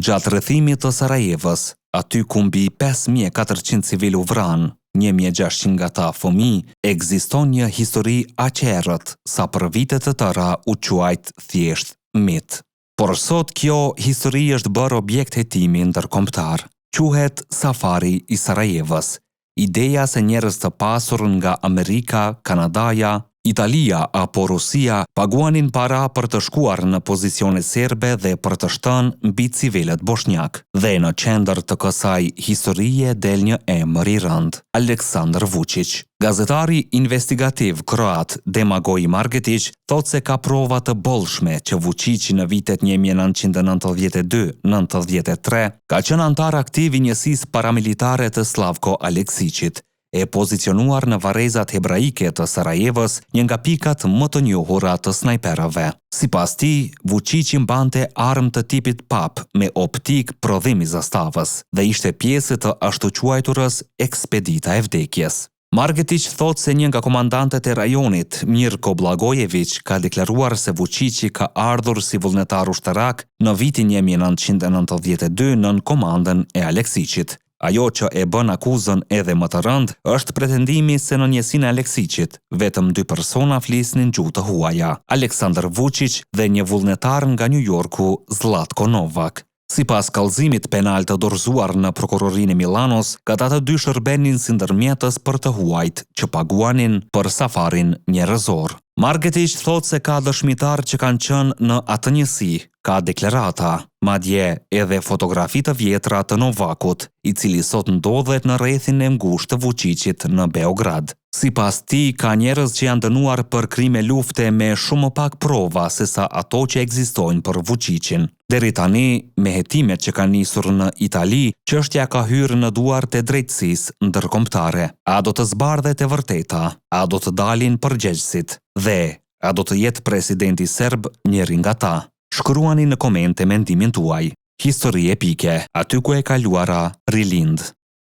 Gjatë rrethimit të Sarajevës, aty ku mbi 5400 civil u vranë, 1600 nga ta fëmijë, ekziston një histori aq e errët sa për vitet të tëra u quajt thjesht mit. Por sot kjo histori është bërë objekt hetimi ndërkombëtar. Quhet Safari i Sarajevës. Ideja se njerëz të pasur nga Amerika, Kanadaja, Italia apo Rusia paguanin para për të shkuar në pozicione serbe dhe për të shtënë mbi civilët bosnjak. Dhe në qendër të kësaj historie del një emër i rënd, Aleksandar Vučić. Gazetari investigativ kroat Domagoj Margetić thot se ka prova të bollshme që Vučići në vitet 1992-93 ka qenë antar aktiv i njësisë paramilitare të Slavko Aleksićit, e pozicionuar në varrezat hebraike të Sarajevës, një nga pikat më të njohura të snajperëve. Sipas tij, Vučići mbante armë të tipit pap me optik prodhimi zastavës dhe ishte pjesë të ashtu quajturës ekspedita e vdekjes. Margetić thot se një nga komandantet e rajonit, Mirko Blagojević, ka deklaruar se Vučići ka ardhur si vullnetar ushtarak në vitin 1992 nën komandën e Aleksićit. Ajo që e bën akuzën edhe më të rëndë është pretendimi se në njësinë e Aleksićit vetëm 2 persona flisnin gjuhë të huaja, Aleksandar Vučić dhe një vullnetar nga New Yorku, Zlatko Novak. Sipas kallëzimit penal të dorëzuar në prokurorinë e Milanos, këta të dy shërbenin si ndërmjetës për të huajt që paguanin për safarin njerëzor. Margetić thot se ka dëshmitar që kanë qenë në atë njësi, ka deklarata, madje edhe fotografi të vjetra të Novakut, i cili sot ndodhet në rrethin e ngushtë të Vučićit në Beograd. Sipas tij, ka njerëz që janë dënuar për krime lufte me shumë më pak prova se sa ato që ekzistojnë për Vučićin. Deri tani, me hetimet që kanë nisur në Itali, çështja ka hyrë në duart e drejtësisë ndërkombëtare. A do të zbardhet e vërteta? A do të dalin përgjegjësit? Dhe a do të jetë presidenti serb njëri nga ta? Shkruani në komente mendimin tuaj. Histori epike, aty ku e kaluara rilind.